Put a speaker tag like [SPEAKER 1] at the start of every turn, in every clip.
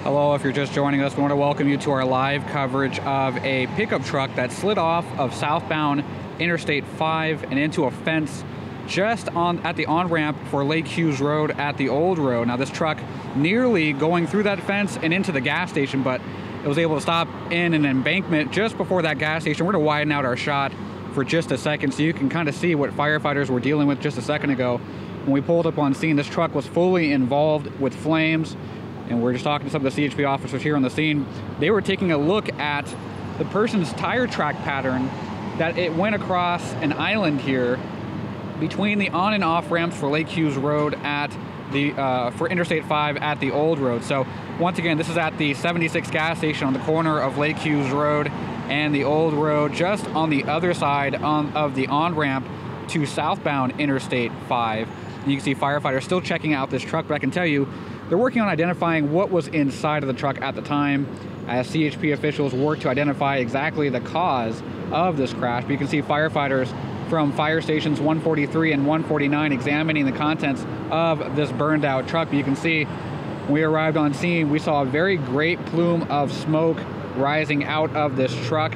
[SPEAKER 1] Hello, if you're just joining us, we want to welcome you to our live coverage of a pickup truck that slid off of southbound Interstate 5 and into a fence just at the on-ramp for Lake Hughes Road at the old road. Now, this truck nearly going through that fence and into the gas station, but it was able to stop in an embankment just before that gas station. We're going to widen out our shot for just a second so you can kind of see what firefighters were dealing with just a second ago. When we pulled up on scene, this truck was fully involved with flames. And we're just talking to some of the CHP officers here on the scene. They were taking a look at the person's tire track pattern, that it went across an island here between the on and off ramps for Lake Hughes Road at the for Interstate 5 at the old road. So once again, this is at the 76 gas station on the corner of Lake Hughes Road and the old road, just on the other side of the on-ramp to southbound Interstate 5. And you can see firefighters still checking out this truck, but I can tell you, they're working on identifying what was inside of the truck at the time as CHP officials work to identify exactly the cause of this crash. But you can see firefighters from fire stations 143 and 149 examining the contents of this burned out truck. But you can see when we arrived on scene, we saw a very great plume of smoke rising out of this truck.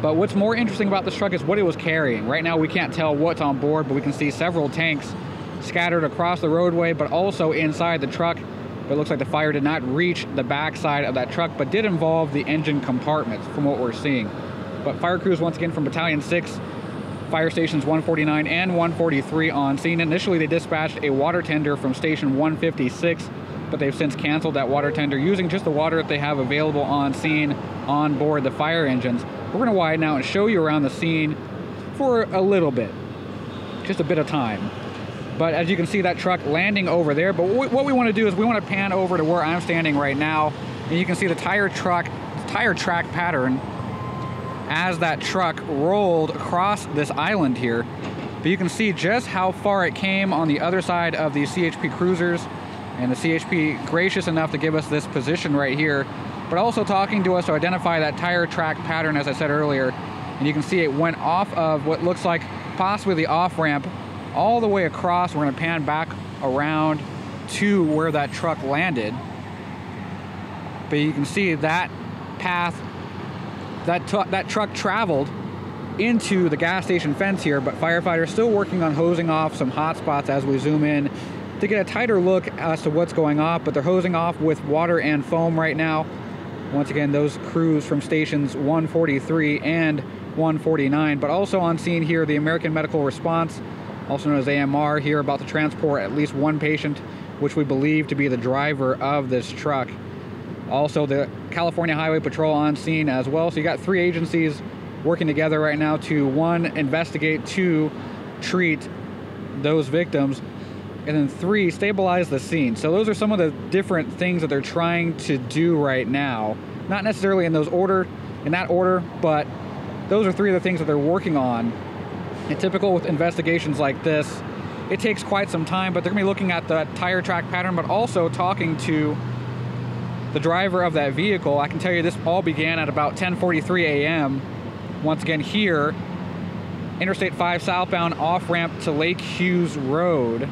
[SPEAKER 1] But what's more interesting about this truck is what it was carrying. Right now we can't tell what's on board, but we can see several tanks scattered across the roadway, but also inside the truck. But it looks like the fire did not reach the backside of that truck, but did involve the engine compartments from what we're seeing. But fire crews, once again, from Battalion 6, fire stations 149 and 143 on scene. Initially, they dispatched a water tender from station 156, but they've since canceled that water tender using just the water that they have available on scene on board the fire engines. We're going to widen out and show you around the scene for a little bit, just a bit of time. But as you can see, that truck landing over there. But what we want to do is we want to pan over to where I'm standing right now, and you can see the tire track pattern as that truck rolled across this island here. But you can see just how far it came on the other side of these CHP cruisers, and the CHP gracious enough to give us this position right here, but also talking to us to identify that tire track pattern, as I said earlier. And you can see it went off of what looks like possibly the off-ramp all the way across. We're going to pan back around to where that truck landed. But you can see that path that truck traveled into the gas station fence here, but firefighters still working on hosing off some hot spots as we zoom in to get a tighter look as to what's going on. But they're hosing off with water and foam right now. Once again, those crews from stations 143 and 149, but also on scene here, the American Medical Response, also known as AMR, here about to transport at least one patient, which we believe to be the driver of this truck. Also, the California Highway Patrol on scene as well. So you got three agencies working together right now to, one, investigate, two, treat those victims, and then three, stabilize the scene. So those are some of the different things that they're trying to do right now. Not necessarily in that order, but those are three of the things that they're working on. And typical with investigations like this, it takes quite some time, but they're going to be looking at the tire track pattern, but also talking to the driver of that vehicle. I can tell you this all began at about 10:43 a.m. Once again here, Interstate 5 southbound off-ramp to Lake Hughes Road.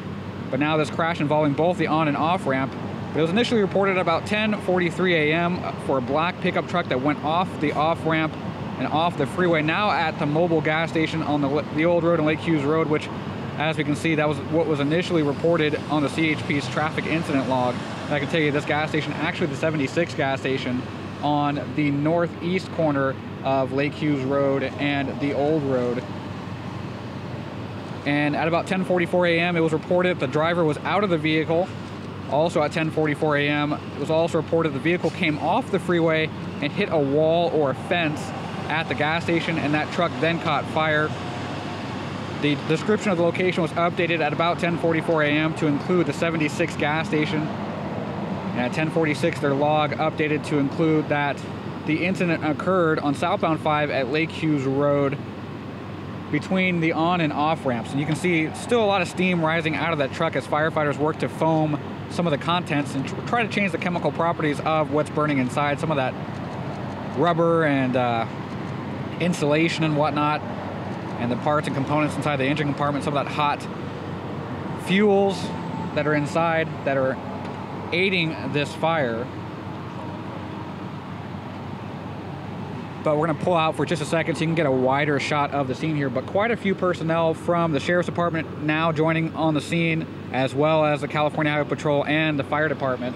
[SPEAKER 1] But now this crash involving both the on and off ramp. It was initially reported at about 10:43 a.m. for a black pickup truck that went off the off ramp and off the freeway, now at the mobile gas station on the old road in Lake Hughes Road, which, as we can see, that was what was initially reported on the CHP's traffic incident log. And I can tell you this gas station, actually the 76 gas station on the northeast corner of Lake Hughes Road and the old road. And at about 10:44 a.m. it was reported the driver was out of the vehicle. Also at 10:44 a.m. it was also reported the vehicle came off the freeway and hit a wall or a fence at the gas station, and that truck then caught fire. The description of the location was updated at about 10:44 a.m. to include the 76 gas station. And at 10:46 their log updated to include that the incident occurred on southbound 5 at Lake Hughes Road between the on and off ramps. And you can see still a lot of steam rising out of that truck as firefighters work to foam some of the contents and try to change the chemical properties of what's burning inside. Some of that rubber and insulation and whatnot, and the parts and components inside the engine compartment, some of that hot fuels that are inside that are aiding this fire. But we're going to pull out for just a second so you can get a wider shot of the scene here. But quite a few personnel from the Sheriff's Department now joining on the scene, as well as the California Highway Patrol and the Fire Department.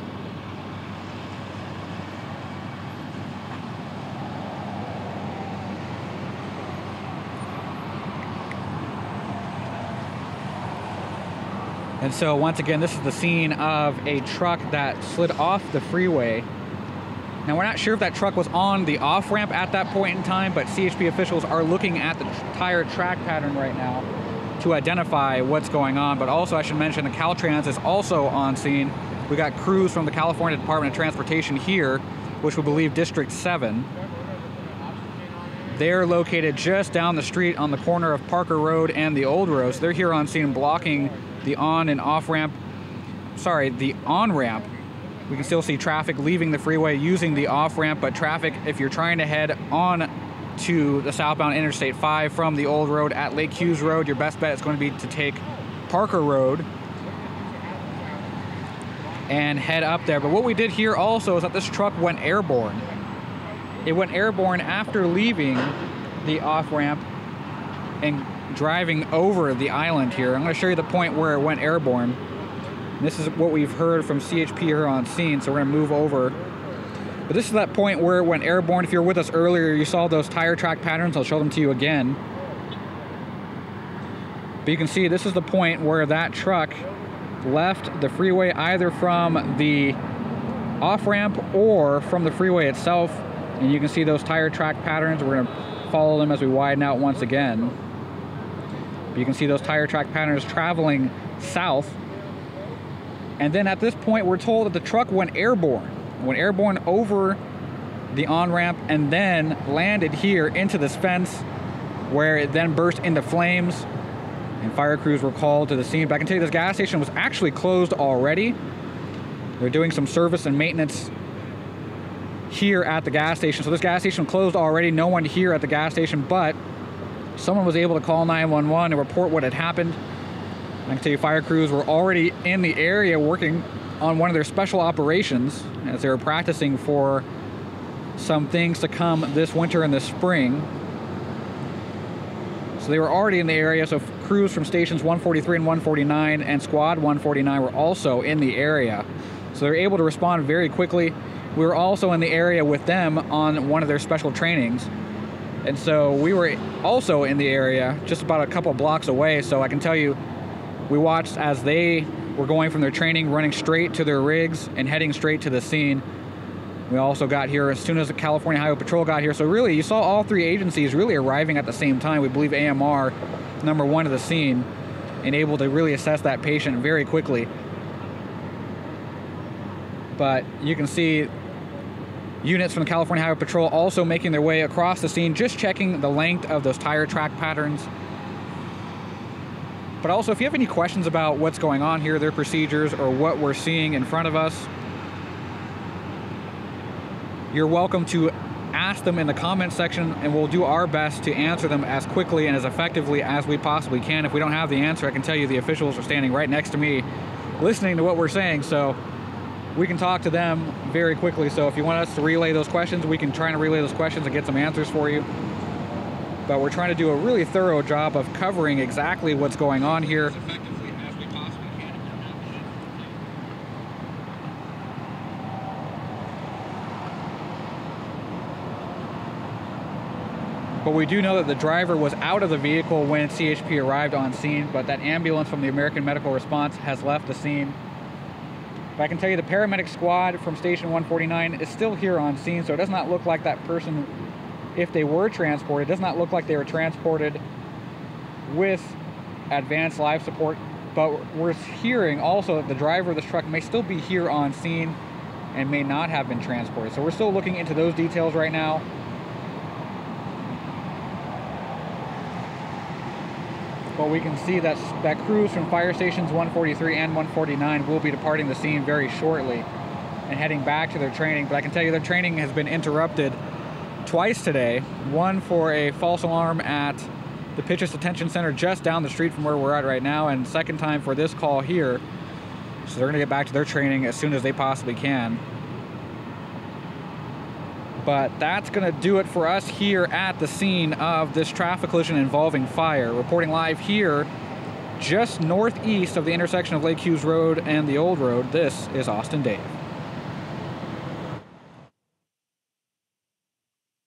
[SPEAKER 1] And so once again, this is the scene of a truck that slid off the freeway. Now, we're not sure if that truck was on the off-ramp at that point in time, but CHP officials are looking at the tire track pattern right now to identify what's going on. But also, I should mention, the Caltrans is also on scene. We got crews from the California Department of Transportation here, which we believe District 7. They're located just down the street on the corner of Parker Road and the Old Road. So they're here on scene blocking the on and off ramp, the on ramp. We can still see traffic leaving the freeway using the off ramp, but traffic, if you're trying to head on to the southbound Interstate 5 from the Old Road at Lake Hughes Road, your best bet is going to be to take Parker Road and head up there. But what we did here also is that this truck went airborne. It went airborne after leaving the off ramp and driving over the island here. I'm going to show you the point where it went airborne. This is what we've heard from CHP here on scene, so we're going to move over. But this is that point where it went airborne. If you were with us earlier, you saw those tire track patterns. I'll show them to you again. But you can see this is the point where that truck left the freeway either from the off-ramp or from the freeway itself. And you can see those tire track patterns. We're going to follow them as we widen out once again. But you can see those tire track patterns traveling south. And then at this point, we're told that the truck went airborne. Went airborne over the on-ramp and then landed here into this fence, where it then burst into flames and fire crews were called to the scene. But I can tell you this gas station was actually closed already. They're doing some service and maintenance here at the gas station. So this gas station closed already. No one here at the gas station, but someone was able to call 911 and report what had happened. I can tell you fire crews were already in the area working on one of their special operations as they were practicing for some things to come this winter and this spring. So they were already in the area. So crews from stations 143 and 149 and squad 149 were also in the area. So they were able to respond very quickly. We were also in the area with them on one of their special trainings. And so we were also in the area just about a couple blocks away. So I can tell you, we watched as they were going from their training, running straight to their rigs and heading straight to the scene. We also got here as soon as the California Highway Patrol got here. So really, you saw all three agencies really arriving at the same time. We believe AMR, number one to the scene, and able to really assess that patient very quickly. But you can see units from the California Highway Patrol also making their way across the scene, just checking the length of those tire track patterns. But also, if you have any questions about what's going on here, their procedures, or what we're seeing in front of us, you're welcome to ask them in the comment section, and we'll do our best to answer them as quickly and as effectively as we possibly can. If we don't have the answer, I can tell you the officials are standing right next to me listening to what we're saying, so we can talk to them very quickly. So if you want us to relay those questions, we can try to relay those questions and get some answers for you. But we're trying to do a really thorough job of covering exactly what's going on here. But we do know that the driver was out of the vehicle when CHP arrived on scene, but that ambulance from the American Medical Response has left the scene. But I can tell you the paramedic squad from Station 149 is still here on scene, so it does not look like that person, if they were transported, it does not look like they were transported with advanced life support. But we're hearing also that the driver of this truck may still be here on scene and may not have been transported. So we're still looking into those details right now. But we can see that crews from fire stations 143 and 149 will be departing the scene very shortly and heading back to their training. But I can tell you their training has been interrupted twice today. One for a false alarm at the Pitches Detention Center just down the street from where we're at right now, and second time for this call here. So they're going to get back to their training as soon as they possibly can. But that's going to do it for us here at the scene of this traffic collision involving fire. Reporting live here, just northeast of the intersection of Lake Hughes Road and the Old Road, this is Austin Dave.